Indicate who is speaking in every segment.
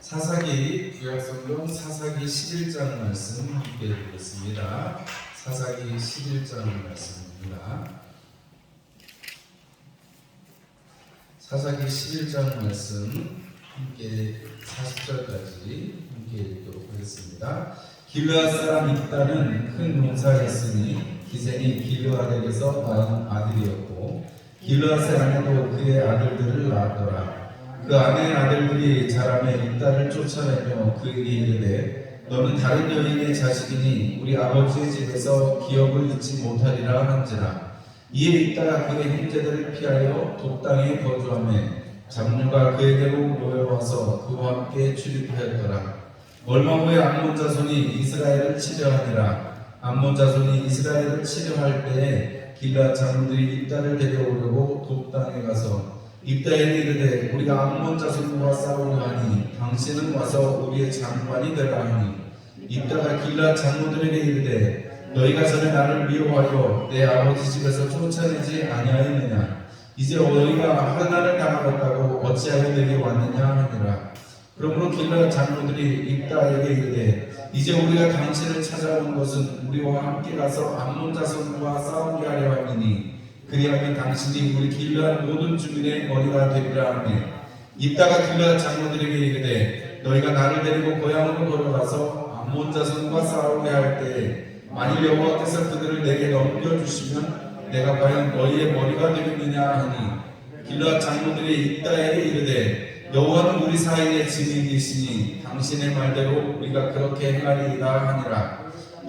Speaker 1: 사사기 구약성경 사사기 11장 말씀 함께 읽겠습니다. 사사기 11장 말씀입니다. 사사기 11장 말씀 함께 40절까지 함께 읽도록 하겠습니다. 길르앗 사람 입다는 큰 농사였으니 기생이 길르앗에게서 낳은 아들이었고 길르앗의 아내도 그의 아들들을 낳았더라. 그 아내의 아들들이 자라매 입다를 쫓아내며 그에게 이르되 너는 다른 여인의 자식이니 우리 아버지의 집에서 기업을 잊지 못하리라 한지라. 이에 입다가 그의 형제들을 피하여 돕당에 거주하며 잡류가 그에게로 모여와서 그와 함께 출입하였더라. 얼마 후에 암몬 자손이 이스라엘을 치려하니라. 암몬 자손이 이스라엘을 치려할 때에 길르앗 장로들이 입다를 데려오려고 돕당에 가서 입다에게 이르되 우리가 암몬 자손과 싸우려 하니 당신은 와서 우리의 장관이 되라 하니 입다가 길르앗 장로들에게 이르되 너희가 전에 나를 미워하여 내 아버지 집에서 쫓아내지 아니하였느냐. 이제 너희가 환난을 당하였다고 어찌하여 내게 왔느냐 하니라. 그러므로 길르앗 장로들이 입다에게 이르되 이제 우리가 당신을 찾아온 것은 우리와 함께 가서 암몬 자손과 싸우게 하려 함이니 그리하면 당신이 우리 길르앗 모든 주민의 머리가 되리라 하니 입다가 길르앗 장로들에게 이르되 너희가 나를 데리고 고향으로 돌아가서 암몬 자손과 싸우게 할 때에 만일 여호와께서 그들을 내게 넘겨주시면 내가 과연 너희의 머리가 되겠느냐 하니 길르앗 장로들이 입다에게 이르되 여호와는 우리 사이에 증인이시니 당신의 말대로 우리가 그렇게 행하리이다 하니라.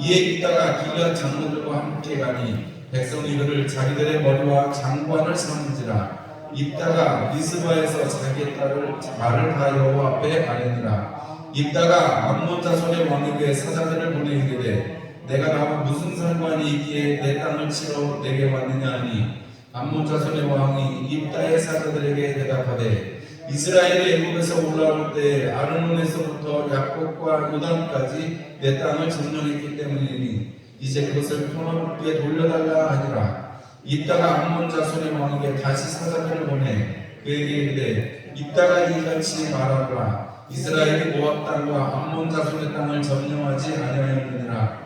Speaker 1: 이에 입다가 길르앗 장로들과 함께 가니 백성이 그를 자기들의 머리와 장관을 삼은지라. 입다가 미스바에서 자기의 딸을 말을 다 여호와 앞에 아뢰니라. 입다가 암몬 자손의 왕에게 사자들을 보내 이르되 내가 나와 무슨 상관이 있기에 내 땅을 치러 내게 왔느냐 하니 암몬 자손의 왕이 입다의 사자들에게 대답하되 이스라엘이 애굽에서 올라올 때 아르논에서부터 야복과 요단까지 내 땅을 점령했기 때문이니 이제 그것을 평화롭게 돌려달라 하니라. 입다가 암몬 자손의 왕에게 다시 사자들을 보내 그에게 이르되 입다가 이같이 말하노라. 이스라엘이 모압 땅과 암몬 자손의 땅을 점령하지 아니하였느니라.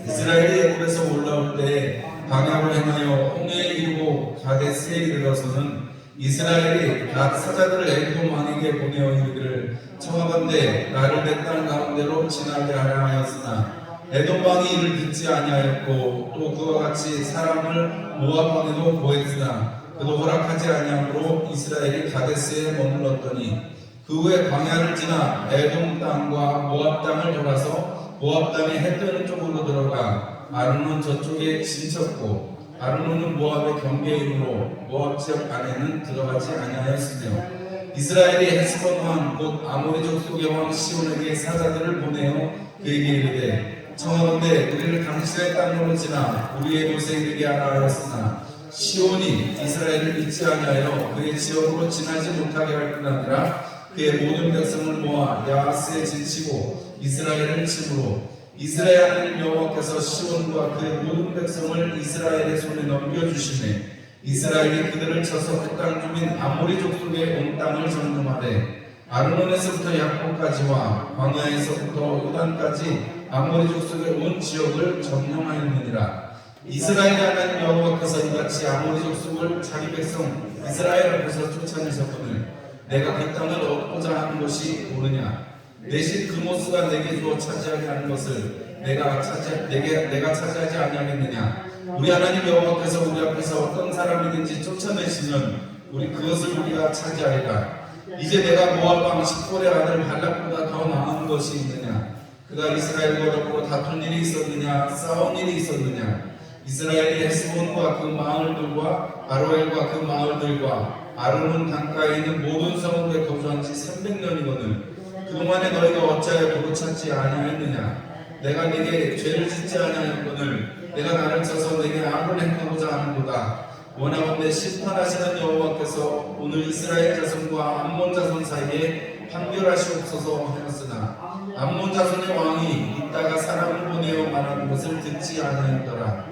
Speaker 1: 이스라엘이 애굽에서 올라올 때 방향을 행하여 홍해에 이르고 가데스에 이르러서는 이스라엘이 각 사자들을 에돔 왕에게 보내어 이르기를 청하건대 나를 내 땅 가운데로 지나게 하라 하였으나 에돔 왕이 이를 듣지 아니하였고 또 그와 같이 사람을 모압 왕에도 보냈으나 그도 허락하지 아니하므로 이스라엘이 가데스에 머물렀더니 그 후에 광야를 지나 에돔 땅과 모압 땅을 돌아서 모압 땅의 해 뜨는 쪽으로 들어가 아르논 저쪽에 진쳤고 아르논은 모압의 경계이므로 모압 지역 안에는 들어가지 아니하였으며 이스라엘이 헤스본 왕 곧 아모리 족속의 왕 시온에게 사자들을 보내어 그에게 이르되 청하건대 우리를 당신의 땅으로 지나 우리의 곳에 이르게 하라 하였으나 시온이 이스라엘을 잊지 아니하여 그의 지역으로 지나지 못하게 할 뿐 아니라 그의 모든 백성을 모아 야하스에 진치고 이스라엘을 치므로 이스라엘 하나님 여호와께서 시온과 그의 모든 백성을 이스라엘의 손에 넘겨주시매 이스라엘이 그들을 쳐서 그 땅 주민 아모리 족속의 온 땅을 점령하되 아르논에서부터 야복까지와 광야에서부터 요단까지 아모리 족속의 온 지역을 점령하였느니라. 이스라엘 하나님 여호와께서 이같이 아모리 족속을 자기 백성 이스라엘 앞에서 쫓아내셨거늘 내가 그 땅을 얻고자 하는 것이 옳으냐. 대신 그모스가 내게 주어 차지하게 하는 것을 내가 차지하지 아니하겠느냐. 우리 하나님 여호와께서 우리 앞에서 어떤 사람이든지 쫓아내시면 우리 그것을 우리가 차지하리라. 이제 내가 모압 왕 십볼의 아들 발락보다 더 나은 것이 있느냐. 그가 이스라엘과 더불어 다툰 일이 있었느냐 싸운 일이 있었느냐. 이스라엘이 헤스본과 그 마을들과 아로엘과 그 마을들과 아르논 강가에 있는 모든 성읍에 거주한 지 300년이거늘 그동안에 너희가 어찌하여 도로 찾지 아니하였느냐. 내가 네게 죄를 짓지 아니하였거늘 내가 나를 쳐서 네게 악을 행하고자 하는도다. 원하건대 심판하시는 여호와께서 오늘 이스라엘 자손과 암몬 자손 사이에 판결하시옵소서 하였으나 암몬 자손의 왕이 입다가 사람을 보내어 말하는 것을 듣지 아니하였더라.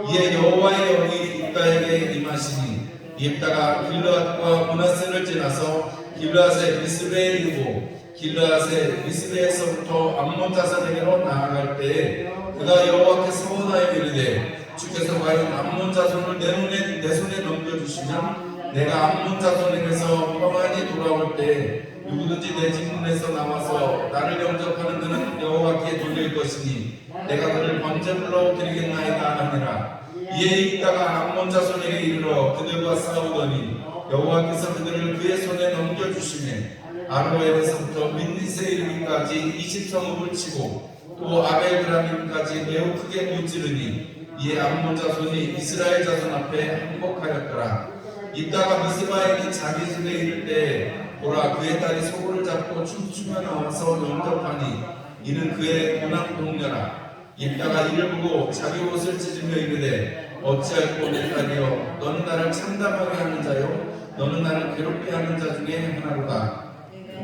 Speaker 1: 이에 여호와의 영이 입다에게 임하시니 입다가 길르앗과 므낫세를 지나서 길르앗의 미스베에 이르고 길르앗의 미스베에서부터 암몬 자손에게로 나아갈 때에 그가 여호와께 서원하여 이르되 주께서 과연 암몬 자손을 내 손에 넘겨주시면 내가 암몬 자손에게서 평안히 돌아올 때 누구든지 내 집문에서 나와서 나를 영접하는 그는 여호와께 돌릴 것이니 내가 그를 번제물로 드리겠나이다 하니라. 이에 있다가 암몬 자손에게 이르러 그들과 싸우더니 여호와께서 그들을 그의 손에 넘겨주시매 아로엘에서부터 민닛에 이르기까지 20성읍을 치고 또 아벨그라림까지 매우 크게 무찌르니 이에 암몬 자손이 이스라엘 자손 앞에 항복하였더라. 이따가 미스바에 있는 자기 집에 이를 때 보라 그의 딸이 소고를 잡고 춤추며 나와서 영접하니 이는 그의 고난 동료라. 이따가 이를 보고 자기 옷을 찢으며 이르되 어찌할꼬 내 딸이여 너는 나를 참담하게 하는 자요 너는 나를 괴롭게 하는 자 중에 하나로다.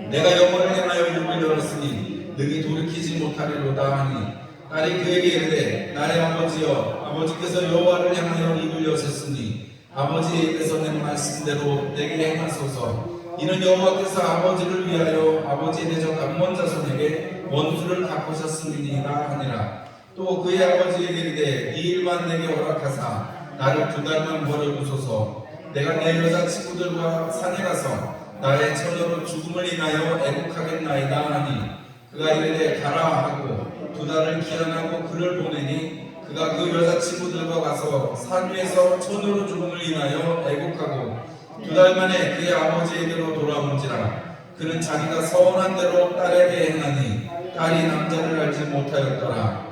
Speaker 1: 내가 영혼을 향하여 입을 열었으니 능히 돌이키지 못하리로다 하니 딸이 그에게 이르되 나의 아버지여 아버지께서 여호와를 향하여 입을 여셨으니 아버지의 입에서 낸 말씀대로 내게 행하소서. 이는 여호와께서 아버지를 위하여 아버지의 대적 암몬 자손에게 원수를 갚으셨음이니라 하니라. 또 그의 아버지에게 이르되 이 일만 내게 허락하사 나를 2달만 버려두소서. 내가 내 여자 친구들과 산에 가서 나의 처녀로 죽음을 인하여 애국하겠나이다 하니 그가 이르되 가라 하고 2달을 기한하고 그를 보내니 그가 그 여자 친구들과 가서 산 위에서 처녀로 죽음을 인하여 애국하고 2달 만에 그의 아버지에게로 돌아온지라. 그는 자기가 서원한 대로 딸에게 행하니 딸이 남자를 알지 못하였더라.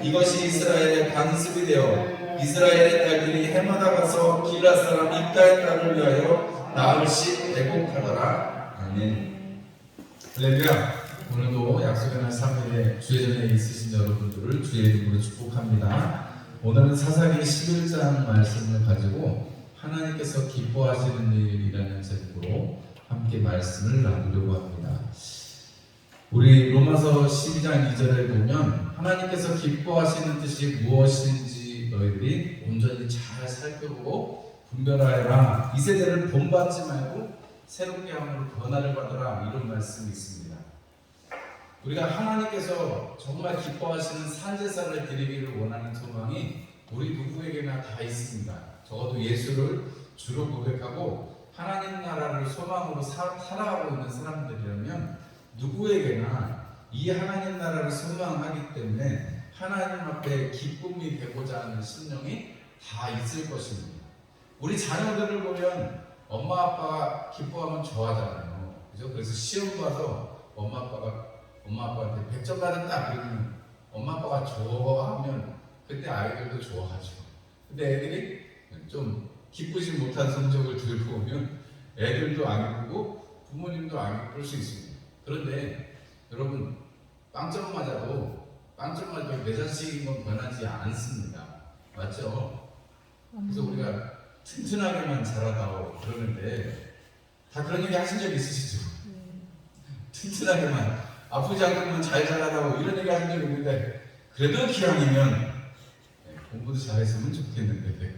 Speaker 1: 이것이 이스라엘의 관습이 되어 이스라엘의 딸들이 해마다 가서 길앗 사람 입다의 딸을 위하여 나흘씩 애곡하더라. 아멘. 할렐루야. 오늘도 약속의 날 3일에 주의전에 있으신 여러분들을 주의 이름으로 축복합니다. 오늘은 사사기 11장 말씀을 가지고 하나님께서 기뻐하시는 일이라는 제목으로 함께 말씀을 나누려고 합니다. 우리 로마서 12장 2절에 보면 하나님께서 기뻐하시는 뜻이 무엇인지 너희들이 온전히 잘 살펴보고 분별하여라. 이 세대를 본받지 말고 새롭게 함으로 변화를 받으라. 이런 말씀이 있습니다. 우리가 하나님께서 정말 기뻐하시는 산제사를 드리기를 원하는 소망이 우리 누구에게나 다 있습니다. 적어도 예수를 주로 고백하고 하나님 나라를 소망으로 살아가고 있는 사람들이라면 누구에게나 이 하나님 나라를 소망하기 때문에 하나님 앞에 기쁨이 되고자 하는 심령이 다 있을 것입니다. 우리 자녀들을 보면 엄마 아빠가 기뻐하면 좋아하잖아요. 그죠? 그래서 시험 봐서 엄마 아빠한테 100점 받았다 그러면 엄마 아빠가 좋아하면 그때 아이들도 좋아하죠. 근데 애들이 좀 기쁘지 못한 성적을 들고 오면 애들도 안 기쁘고 부모님도 안 기쁠 수 있습니다. 그런데 여러분 빵점 맞아도 내 자식인 건 변하지 않습니다. 맞죠? 그래서 우리가 튼튼하게만 자라다오 그러는데 다 그런 얘기 하신 적 있으시죠? 튼튼하게만 아프지 않게만 잘 자라다오 이런 얘기 하신 적 있는데 그래도 기왕이면 공부도 잘했으면 좋겠는데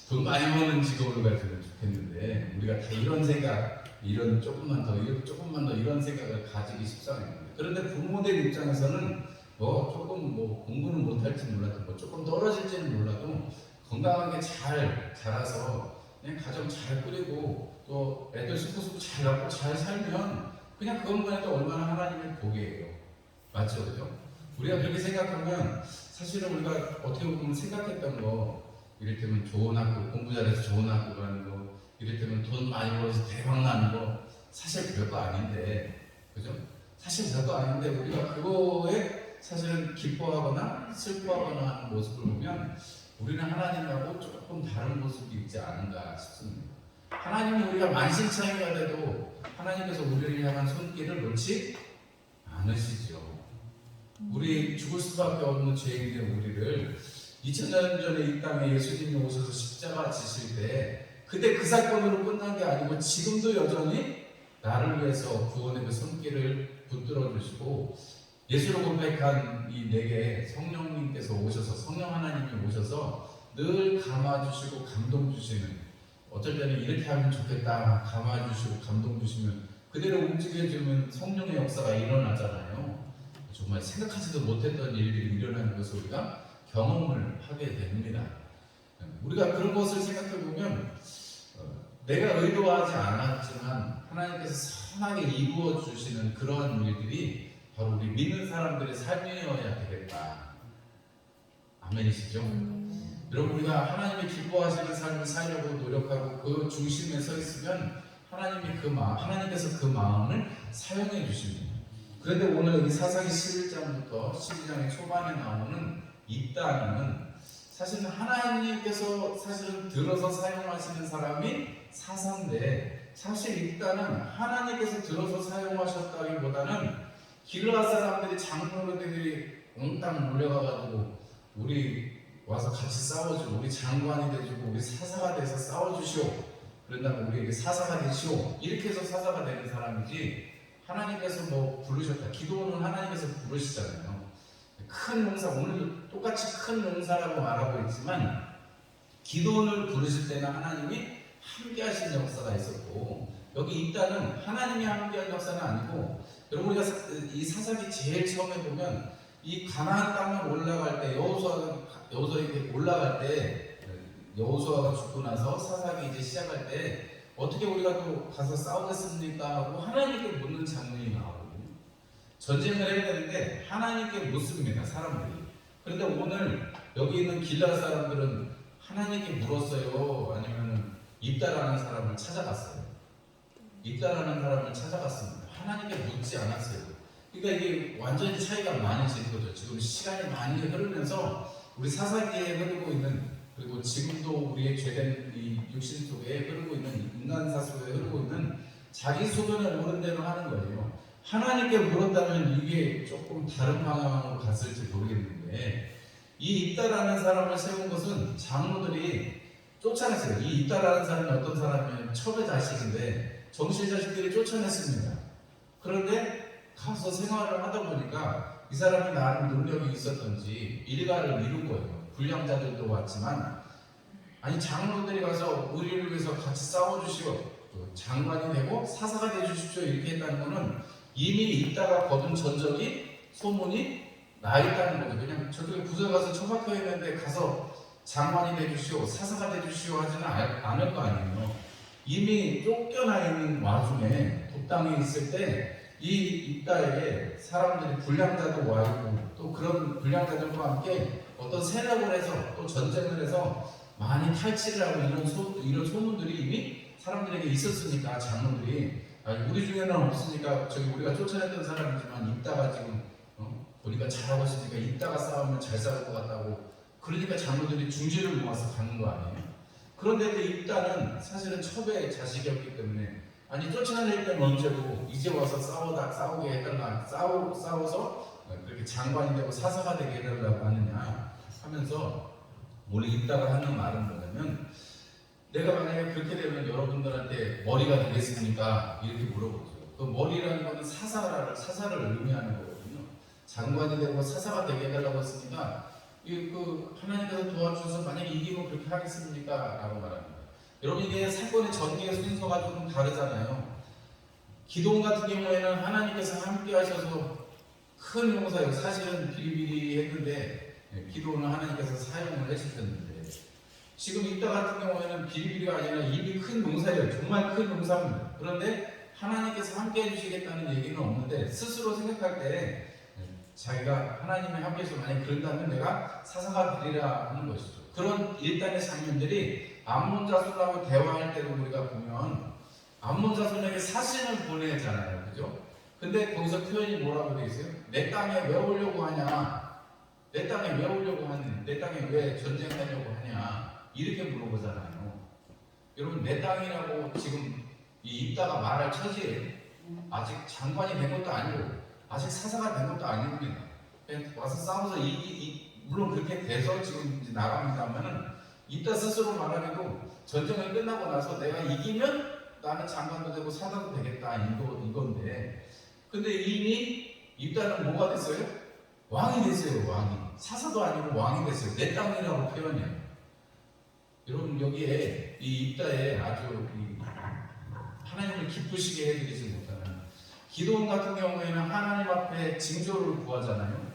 Speaker 1: 돈 많이 버는 직업으로 갔으면 좋겠는데 우리가 다 이런 생각 이런 조금만 더 이런 생각을 가지기 십상입니다. 그런데 부모들 입장에서는 조금 공부는 못할지 몰라도 조금 떨어질지는 몰라도 건강하게 잘 자라서 그냥 가정 잘 꾸리고 또 애들 수고수고 잘 낳고 잘 살면 그냥 그것만 해도 얼마나 하나님의 복이에요. 맞죠? 그죠? 우리가 그렇게 생각하면 사실은 우리가 어떻게 보면 생각했던 거 이를테면 좋은 학교 공부 잘해서 좋은 학교 가는 거 이를테면 돈 많이 벌어서 대박 나는 거 사실 별거 아닌데 그죠? 사실 별거 아닌데 우리가 그거에 사실은 기뻐하거나 슬퍼하거나 하는 모습을 보면 우리는 하나님하고 조금 다른 모습이 있지 않은가 싶습니다. 하나님은 우리가 만신창이가 돼도 하나님께서 우리를 향한 손길을 놓지 않으시죠. 우리 죽을 수밖에 없는 죄인된 우리를 2000년 전에 이 땅에 예수님이 오셔서 십자가 지실 때 그때 그 사건으로 끝난 게 아니고 지금도 여전히 나를 위해서 구원의 그 손길을 붙들어 주시고 예수를 고백한 이 내게 성령님께서 오셔서 성령 하나님이 오셔서 늘 감아주시고 감동 주시는 어떨 때는 이렇게 하면 좋겠다 감아주시고 감동 주시면 그대로 움직여주면 성령의 역사가 일어나잖아요. 정말 생각하지도 못했던 일들이 일어나는 것을 우리가 경험을 하게 됩니다. 우리가 그런 것을 생각해 보면 내가 의도하지 않았지만 하나님께서 선하게 이루어 주시는 그러한 일들이 바로 우리 믿는 사람들의 삶이어야 되겠다. 아멘이시죠? 여러분, 우리가 하나님의 기뻐하시는 삶을 살려고 노력하고 그 중심에 서 있으면 하나님께서 그 마음을 사용해 주십니다. 그런데 오늘 여기 사사기 11장부터 12장의 초반에 나오는 입다는 사실은 하나님께서 사실은 들어서 사용하시는 사람이 사사인데, 사실 입다는 하나님께서 들어서 사용하셨다기보다는 길르앗 사람들이 장로들이 몽땅 몰려가가지고 우리 와서 같이 싸워주고 우리 장관이 돼주고 우리 사사가 돼서 싸워주시오, 그런 다음에 우리에게 사사가 되시오, 이렇게 해서 사사가 되는 사람이지 하나님께서 뭐 부르셨다. 기도는 하나님께서 부르시잖아요. 큰 용사, 오늘 똑같이 큰 용사라고 말하고 있지만 기도를 부르실 때는 하나님이 함께 하신 역사가 있었고, 여기 입다는 하나님이 함께한 역사는 아니고, 여러분 우리가 이 사사기 제일 처음에 보면 이 가나안 땅을 올라갈 때 여호수아에게 올라갈 때 여호수아가 죽고 나서 사사기 이제 시작할 때 어떻게 우리가 또 가서 싸우겠습니까 하고 하나님께 묻는 장면이 나오거든요. 전쟁을 해야 되는데 하나님께 묻습니다, 사람들이. 그런데 오늘 여기 있는 길르앗 사람들은 하나님께 물었어요, 아니면 입다라는 사람을 찾아갔어요. 입다라는 사람을 찾아갔습니다. 하나님께 묻지 않았어요. 그러니까 이게 완전히 차이가 많이 지는 거죠. 지금 시간이 많이 흐르면서 우리 사사기에 흐르고 있는, 그리고 지금도 우리의 죄된 이 육신 속에 흐르고 있는, 인간사 속에 흐르고 있는 자기 소견에 오른 대로 하는 거예요. 하나님께 물었다면 이게 조금 다른 방향으로 갔을지 모르겠는데, 이 입다라는 사람을 세운 것은 장로들이 쫓아냈어요. 이 입다라는 사람이 어떤 사람이냐면 첩의 자식인데 정실 자식들이 쫓아냈습니다. 그런데 가서 생활을 하다 보니까 이 사람이 나름 능력이 있었던지 일가를 이룬 거예요. 불량자들도 왔지만, 아니 장로들이 가서 우리를 위해서 같이 싸워주시오, 장관이 되고 사사가 되주십시오, 이렇게 했다는 거는 이미 있다가 거둔 전적이 소문이 나 있다는 거죠. 그냥 저쪽에 부서에 가서 처박혀 있는데 가서 장관이 되주시오, 사사가 되주시오 하지는 않을 거 아니에요. 이미 쫓겨나 있는 와중에 독당에 있을 때 이 입다에 사람들이 불량자도 와 있고, 또 그런 불량자들과 함께 어떤 세력을 해서 또 전쟁을 해서 많이 탈취를 하고 이런 소문들이 이미 사람들에게 있었으니까 장로들이 우리 중에는 없으니까 저기 우리가 쫓아냈던 사람이지만 입다가 지금 보니까 잘하고 있으니까 입다가 싸우면 잘 싸울 것 같다고, 그러니까 장로들이 중지를 모아서 가는 거 아니에요. 그런데 그 입다는 사실은 첩의 자식이었기 때문에, 아니 쫓아낼 때는 언제고 이제 와서 싸우게 해달라, 싸워서 그렇게 장관이 되고 사사가 되게 해달라고 하느냐 하면서, 오늘 입다가 하는 말은 뭐냐면, 내가 만약에 그렇게 되면 여러분들한테 머리가 되겠습니까? 이렇게 물어보죠. 그 머리라는 것은 사사를 의미하는 거거든요. 장관이 되고 사사가 되게 해달라고 했으니까 하나님께서 도와주셔서 만약에 이기면 그렇게 하겠습니까? 라고 말합니다. 여러분, 이게 사건의 전개의 순서가 조금 다르잖아요. 기도원 같은 경우에는 하나님께서 함께 하셔서 큰 용사예요. 사실은 비리비리 했는데 기도원은 하나님께서 사용을 해주셨는데, 지금 입다 같은 경우에는 비리비리가 아니라 이미 큰 용사예요. 정말 큰 용사입니다. 그런데 하나님께서 함께 해주시겠다는 얘기는 없는데, 스스로 생각할 때 자기가 하나님이 함께 해서 만약 그런다면 내가 사사가 되리라 하는 것이죠. 그런 일단의 장면들이 암몬 자손하고 대화할 때도 우리가 보면 암몬 자손에게 사신을 보내잖아요. 그죠? 근데 거기서 표현이 뭐라고 되어 있어요? 내 땅에 왜 오려고 하냐? 내 땅에 왜 오려고 하냐? 내 땅에 왜 전쟁하려고 하냐? 이렇게 물어보잖아요. 여러분, 내 땅이라고 지금 이 입다가 말할 처지예요. 아직 장관이 된 것도 아니고 아직 사사가 된 것도 아닙니다. 와서 싸워서 물론 그렇게 돼서 지금 이제 나갑니다면은, 입다 스스로 말하기도 전쟁이 끝나고 나서 내가 이기면 나는 장관도 되고 사사도 되겠다, 이건데, 근데 이미 입다는 뭐가 됐어요? 왕이 됐어요. 왕이. 사사도 아니고 왕이 됐어요. 내 땅이라고 표현해요. 여러분, 여기에 이 입다에 아주 하나님을 기쁘시게 해드리지 못하는 기도원 같은 경우에는 하나님 앞에 징조를 구하잖아요.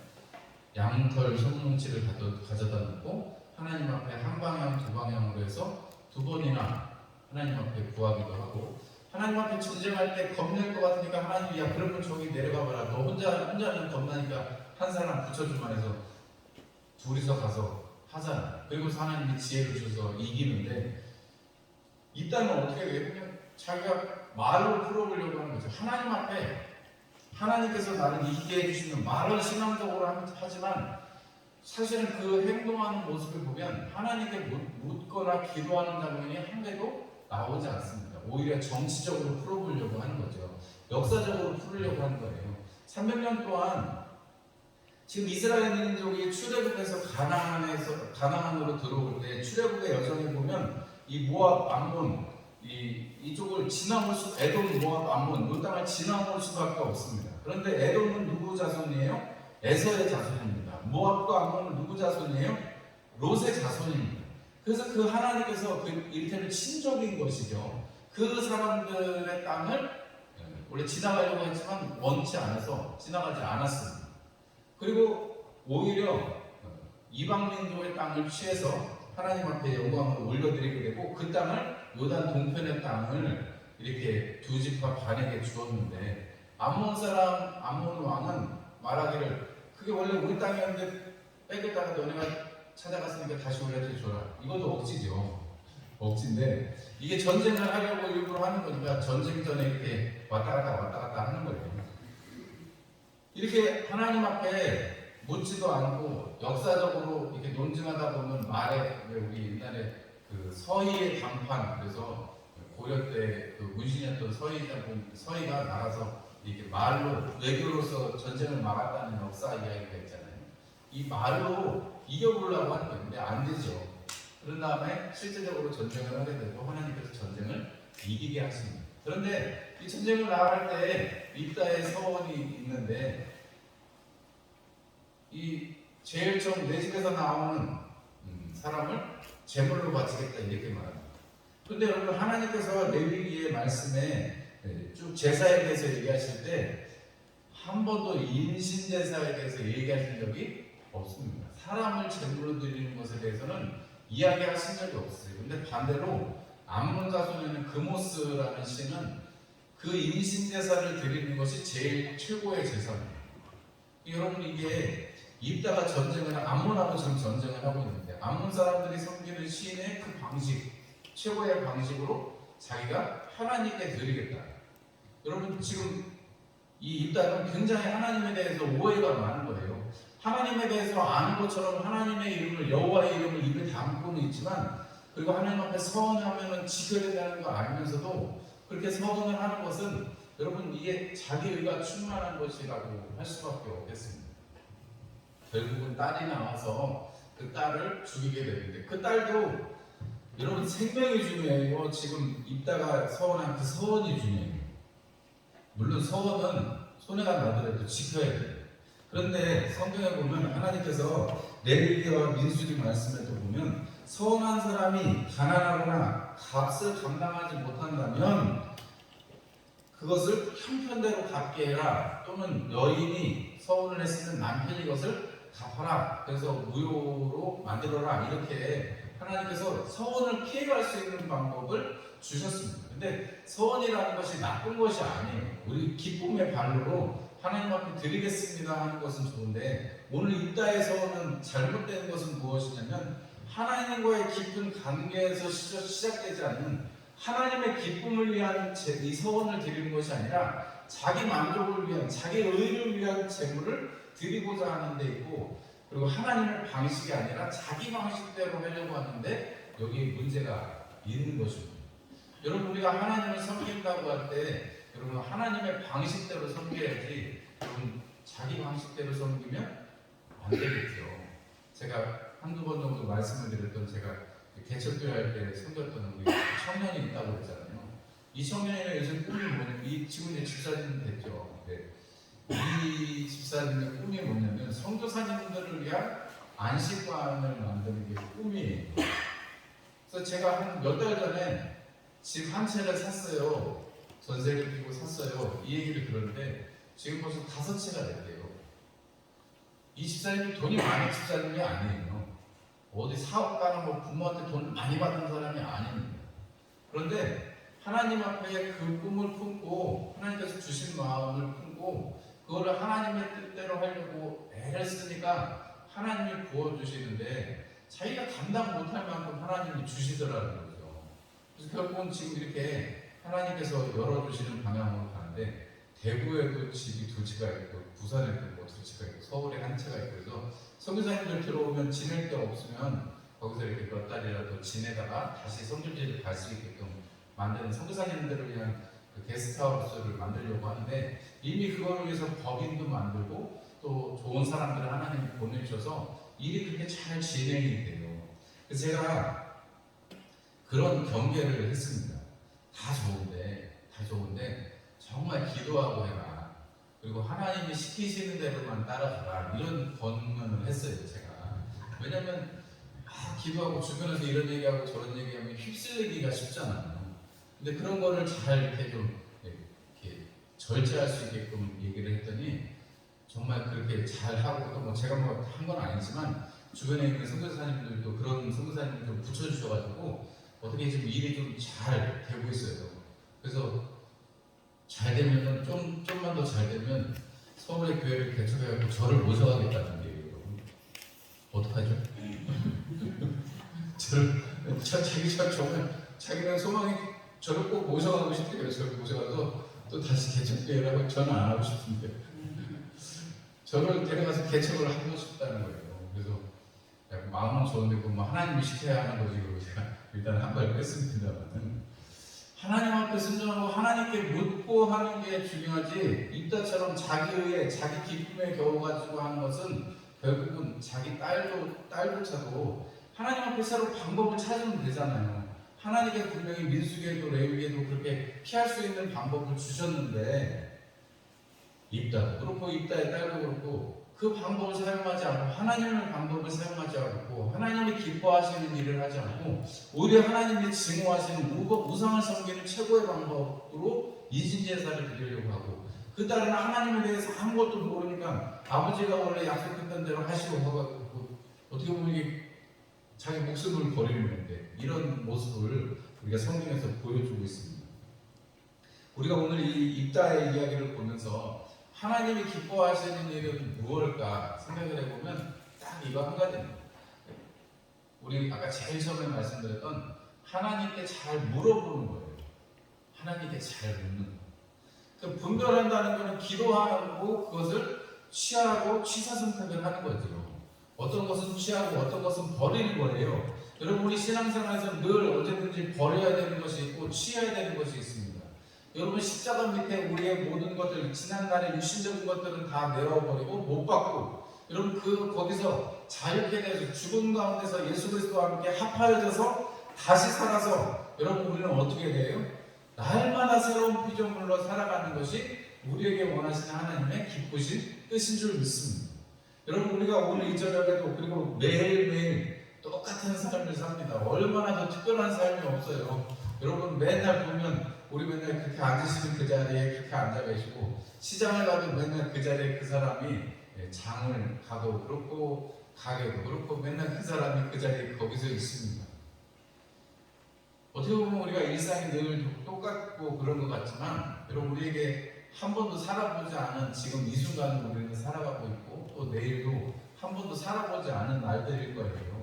Speaker 1: 양털 손뭉치를 가져다 놓고 하나님 앞에 한 방향 두 방향으로 해서 두 번이나 하나님 앞에 구하기도 하고, 하나님 앞에 전쟁할 때 겁낼 것 같으니까 하나님이 야 그러면 저기 내려가 봐라, 너 혼자는 겁나니까 한 사람 붙여주만 해서 둘이서 가서 하잖아. 그리고 하나님이 지혜를 줘서 이기는데, 이따는 어떻게 돼요? 그냥 자기가 말로 풀어보려고 하는 거죠. 하나님 앞에 하나님께서 나를 이기게 해주시는 말은 신앙적으로 하지만 사실은 그 행동하는 모습을 보면 하나님께 묻거나 기도하는 장면이 한 개도 나오지 않습니다. 오히려 정치적으로 풀어보려고 하는 거죠. 역사적으로 풀으려고 하는 거예요. 300년 동안 지금 이스라엘 민족이 출애굽에서 가나안으로 들어올 때 출애굽의 여정에 보면 이 모압, 암몬, 이쪽을 지나올 에돔, 모압, 암몬 이 땅을 지나올 수밖에 없습니다. 그런데 에돔은 누구 자손이에요? 에서의 자손입니다. 모압과 암몬은 누구 자손이에요? 롯의 자손입니다. 그래서 그 하나님께서 그 이를테면 친족인 것이죠. 그 사람들의 땅을 원래 지나가려고 했지만 원치 않아서 지나가지 않았습니다. 그리고 오히려 이방민족의 땅을 취해서 하나님 앞에 영광을 올려드리게 되고, 그 땅을 요단 동편의 땅을 이렇게 두 지파 반에게 주었는데, 암몬 왕은 말하기를 그게 원래 우리 땅이었는데 뺏겼다가 너네가 찾아갔으니까 다시 우리한테 줘라. 이것도 억지죠. 억지인데 이게 전쟁을 하려고 일부러 하는 거니까 전쟁 전에 이렇게 왔다 갔다 하는 거예요. 이렇게 하나님 앞에 묻지도 않고 역사적으로 이렇게 논증하다 보면 말에, 우리 옛날에 그 서희의 당판, 그래서 고려 때 그 문신이었던 서희가 나가서 이렇게 말로 외교로서 전쟁을 막았다는 역사 이야기가 있잖아요. 이 말로 이겨보려고 하는 건데 안 되죠. 그런 다음에 실제적으로 전쟁을 하게 되고 하나님께서 전쟁을 이기게 하십니다. 그런데 이 전쟁을 나갈 때 입다의 서원이 있는데, 이 제일 좀 내 집에서 나오는 사람을 제물로 바치겠다 이렇게 말합니다. 그런데 여러분, 하나님께서 레위기의 말씀에 쭉 제사에 대해서 얘기하실 때 한 번도 인신제사에 대해서 얘기하신 적이 없습니다. 사람을 제물로 드리는 것에 대해서는 이야기하신 적이 없어요. 근데 반대로 암몬 자손에는 그모스라는 씨는 그 인신제사를 드리는 것이 제일 최고의 제사입니다. 여러분, 이게 입다가 암몬하고 지금 전쟁을 하고 있는데, 암몬 사람들이 섬기는 신의 그 방식, 최고의 방식으로 자기가 하나님께 드리겠다. 여러분, 지금 이 입다는 굉장히 하나님에 대해서 오해가 많은 거예요. 하나님에 대해서 아는 것처럼 하나님의 이름을, 여호와의 이름을 입에 담고는 있지만, 그리고 하나님 앞에 서원하면은 지켜야 된다는 거 알면서도 그렇게 서원을 하는 것은 여러분, 이게 자기의가 충만한 것이라고 할 수밖에 없겠습니다. 결국은 딸이 나와서 그 딸을 죽이게 되는데, 그 딸도 여러분 생명이 중요해요. 지금 입다가 서원한 그 서원이 중요해요. 물론 서원은 손해가 나더라도 지켜야 돼요. 그런데 성경에 보면 하나님께서 레위기와 민수기 말씀에도 보면 서원한 사람이 가난하거나 값을 감당하지 못한다면 그것을 형편대로 갚게 해라, 또는 여인이 서원을 했으면 남편이 그것을 갚아라, 그래서 무효로 만들어라, 이렇게 하나님께서 서원을 피해갈 수 있는 방법을 주셨습니다. 근데 서원이라는 것이 나쁜 것이 아니에요. 우리 기쁨의 발로로 하나님 앞에 드리겠습니다 하는 것은 좋은데, 오늘 입다의 서원은 잘못된 것은 무엇이냐면 하나님과의 깊은 관계에서 시작되지 않는 하나님의 기쁨을 위한 이 서원을 드리는 것이 아니라 자기 만족을 위한, 자기 의를 위한 제물을 드리고자 하는 데 있고, 그리고 하나님의 방식이 아니라 자기 방식대로 하려고 하는데 여기에 문제가 있는 것입니다. 여러분, 우리가 하나님을 섬긴다고 할 때 여러분 하나님의 방식대로 섬겨야지, 여러분 자기 방식대로 섬기면 안 되겠죠. 제가 한두 번 정도 말씀을 드렸던, 제가 개척교회 할 때 섬겼던 우리 청년이 있다고 그랬잖아요. 이 청년이는 요즘 꿈이 뭐냐면, 지금 이제 집사님 됐죠. 네. 이 집사님의 꿈이 뭐냐면 선교사님들을 위한 안식관을 만드는 게 꿈이에요. 그래서 제가 한 몇 달 전에 집 한 채를 샀어요. 전세를 끼고 샀어요. 이 얘기를 들었는데 지금 벌써 5채가 됐대요. 이 집사님이 돈이 많은 집사님이 아니에요. 어디 사업가나 뭐 부모한테 돈 많이 받은 사람이 아닙니다. 그런데 하나님 앞에 그 꿈을 품고 하나님께서 주신 마음을 품고 그거를 하나님의 뜻대로 하려고 애를 쓰니까 하나님이 부어주시는데 자기가 감당 못할 만큼 하나님이 주시더라는 거죠. 그래서 결국은 지금 이렇게 하나님께서 열어주시는 방향으로 가는데 대구에도 집이 2채가 있고 부산에도 뭐 2채가 있고 서울에 1채가 있고 그래서 선교사님들 들어오면 지낼 데 없으면 거기서 이렇게 몇 달이라도 지내다가 다시 선교지를 갈 수 있게끔 만드는 선교사님들을 위한 그 게스트하우스를 만들려고 하는데 이미 그걸 위해서 법인도 만들고 또 좋은 사람들을 하나님이 보내주셔서 일이 그렇게 잘 진행이 돼요. 그래서 제가 그런 경계를 했습니다. 다 좋은데 정말 기도하고 해라. 그리고 하나님이 시키시는 대로만 따라가라. 이런 권면을 했어요, 제가. 왜냐면 기도하고 주변에서 이런 얘기하고 저런 얘기하면 휩쓸리기가 쉽잖아요. 근데 그런 거를 잘 이렇게 좀 이렇게 절제할 수 있게끔 얘기를 했더니 정말 그렇게 잘하고 또 뭐 제가 뭐 한 건 아니지만 주변에 있는 선교사님들도 그런 선교사님들 좀 붙여주셔가지고 어떻게 지금 일이 좀 잘 되고 있어요. 그래서 잘 되면은 좀만 더 잘 되면 서울의 교회를 개척해갖고 저를 모셔가겠다는 얘기예요. 어떡하죠? 자기는 소망이 저를 꼭 모셔가고 싶대요. 저를 모셔가서 또 다시 개척교회를 하고 저는 안 하고 싶은데 저를 데려가서 개척을 하고 싶다는 거예요. 그래서 마음은 좋은데 뭐 하나님이 시켜야 하는 거지. 그러고 제가 일단 한 발 뺐습니다만 하나님 앞에 순종하고 하나님께 묻고 하는 게 중요하지 입다처럼 자기 의에 자기 기쁨에 겨워 가지고 하는 것은 결국은 자기 딸조차도 하나님 앞에 새로 방법을 찾으면 되잖아요. 하나님께서 분명히 민수기에도 레위기에도 그렇게 피할 수 있는 방법을 주셨는데 입다도 그렇고 입다의 딸도 그렇고 그 방법을 사용하지 않고 하나님의 방법을 사용하지 않고 하나님이 기뻐하시는 일을 하지 않고 오히려 하나님이 증오하시는 우상을 섬기는 최고의 방법으로 이진제사를 드리려고 하고 그 딸은 하나님에 대해서 아무것도 모르니까 아버지가 원래 약속했던 대로 하시고 하고 어떻게 보면 이게 자기 목숨을 버리는 건데 이런 모습을 우리가 성경에서 보여주고 있습니다. 우리가 오늘 이 입다의 이야기를 보면서 하나님이 기뻐하시는 일은 무엇일까 생각을 해보면 딱 이거 한 가지입니다. 우리 아까 제일 처음에 말씀드렸던 하나님께 잘 물어보는 거예요. 하나님께 잘 묻는 거. 그 분별한다는 것은 기도하고 그것을 취하고 취사선택을 하는 거죠. 어떤 것은 취하고 어떤 것은 버리는 거예요. 여러분 우리 신앙생활에서 늘 언제든지 버려야 되는 것이 있고 취해야 되는 것이 있습니다. 여러분 십자가 밑에 우리의 모든 것들 지난날의 육신적인 것들은 다 내어버리고 못 받고 여러분 거기서 자유케 돼서 죽음 가운데서 예수 그리스도와 함께 합하여져서 다시 살아서 여러분 우리는 어떻게 돼요? 날마다 새로운 피조물로 살아가는 것이 우리에게 원하시는 하나님의 기쁘신 뜻인 줄 믿습니다. 여러분 우리가 오늘 이 저녁에도 그리고 매일매일 똑같은 삶을 삽니다. 얼마나 더 특별한 삶이 없어요. 여러분 맨날 보면 우리 맨날 그렇게 앉으시는 그 자리에 그렇게 앉아 계시고 시장을 가도 맨날 그 자리에 그 사람이 장을 가도 그렇고 가게도 그렇고 맨날 그 사람이 그 자리에 거기서 있습니다. 어떻게 보면 우리가 일상이 늘 똑같고 그런 것 같지만 여러분 우리에게 한 번도 살아보지 않은 지금 이 순간을 우리는 살아가고 있고 또 내일도 한 번도 살아보지 않은 날들일 거예요.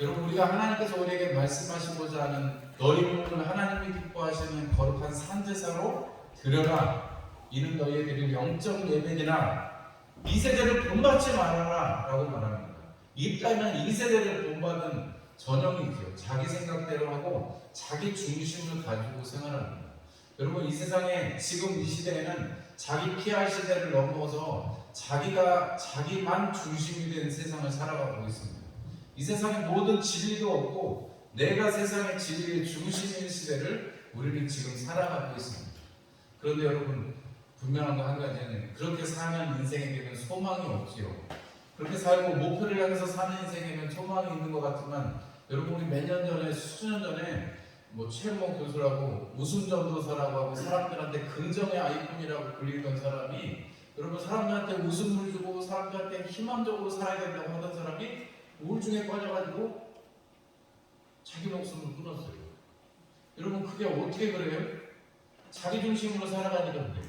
Speaker 1: 여러분 우리가 하나님께서 우리에게 말씀하시고자 하는 너희 몸을 하나님이 기뻐하시는 거룩한 산제사로 드려라. 이는 너희에 드릴 영적 예배니라. 이 세대를 본받지 말아라 라고 말합니다. 입다면 이 세대를 본받은 전형이죠. 자기 생각대로 하고 자기 중심을 가지고 생활합니다. 여러분 이 세상에 지금 이 시대에는 자기 피할 시대를 넘어서 자기만 중심이 된 세상을 살아가고 있습니다. 이 세상에 모든 진리도 없고 내가 세상의 진리의 중심인 시대를 우리는 지금 살아가고 있습니다. 그런데 여러분 분명한 거 한 가지는 그렇게 사는 인생에게는 소망이 없지요. 그렇게 살고 목표를 향해서 사는 인생에는 소망이 있는 것 같지만 여러분 우리 몇 년 전에 수년 전에 뭐 최모 교수라고 웃음 전도사라고 하고 사람들한테 긍정의 아이콘이라고 불리던 사람이, 여러분 사람들한테 웃음을 주고 사람들한테 희망적으로 살아야 된다고 하던 사람이 우울증에 빠져가지고 자기 목숨을 끊었어요. 여러분 그게 어떻게 그래요? 자기 중심으로 살아가니까 그래요.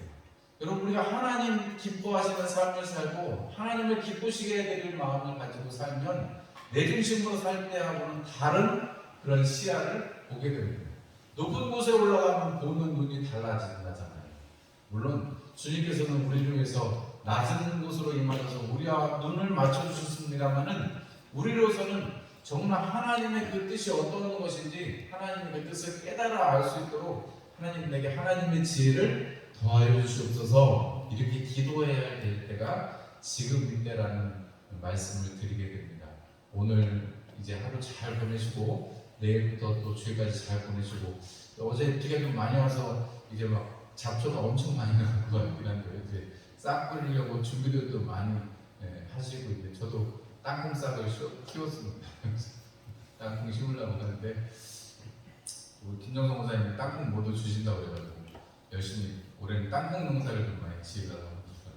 Speaker 1: 여러분 우리가 하나님 기뻐하시는 삶을 살고 하나님을 기쁘시게 해드릴 마음을 가지고 살면 내 중심으로 살 때하고는 다른 그런 시야를 보게 됩니다. 높은 곳에 올라가면 보는 눈이 달라진다잖아요. 물론 주님께서는 우리를 위해서 낮은 곳으로 임하셔서 우리와 눈을 맞춰주셨습니다만은, 우리로서는 정말 하나님의 그 뜻이 어떤 것인지 하나님의 그 뜻을 깨달아 알 수 있도록 하나님 내게 하나님의 지혜를 더하여 주시옵소서, 이렇게 기도해야 될 때가 지금 이때라는 말씀을 드리게 됩니다. 오늘 이제 하루 잘 보내시고 내일부터 또 주일까지 잘 보내시고, 어제 비가 좀 많이 와서 이제 막 잡초가 엄청 많이 나올 것 같긴 한데 이제 싹 뿌리려고 준비도 또 많이 하시고, 이제 저도 땅콩 싹을 키웠습니다. 땅콩 심으려고 하는데 우리 김정성 목사님이 땅콩 모두 주신다고 해가지고 열심히 올해는 땅콩 농사를 좀 많이 지으려고 합니다.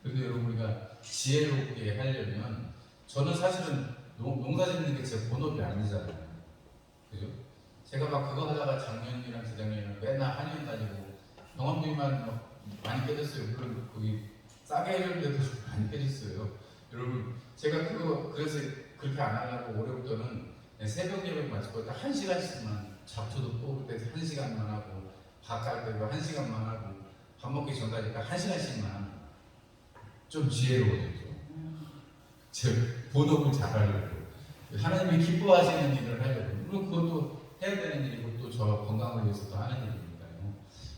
Speaker 1: 그런데 여러분 우리가 지혜롭게 하려면, 저는 사실은 농사 짓는 게 제 본업이 아니잖아요. 그죠? 제가 막 그거 하다가 작년이랑 재작년이랑 맨날 한의원 다니고 병원비만 막 많이 깨졌어요. 물론 거기 싸게 해줬는데도 많이 깨졌어요. 여러분 제가 그거 그래서 그렇게 안 하려고 올해부터는 새벽 예배 마치고 1시간씩만, 잡초도 뽑을 때 1시간만 하고 밥 깔 때도 1시간만 하고 밥 먹기 전까지니까 1시간씩만 좀 지혜로워졌죠. 제 본업을 잘하려고, 하나님이 기뻐하시는 일을 하려고. 물론 그것도 해야 되는 일이고 또 저 건강을 위해서도 하는 일이니까요.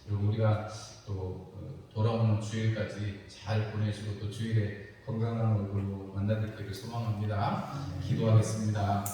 Speaker 1: 그리고 우리가 또 돌아오는 주일까지 잘 보내시고 또 주일에 건강한 얼굴로 만나뵙기를 소망합니다. 기도하겠습니다.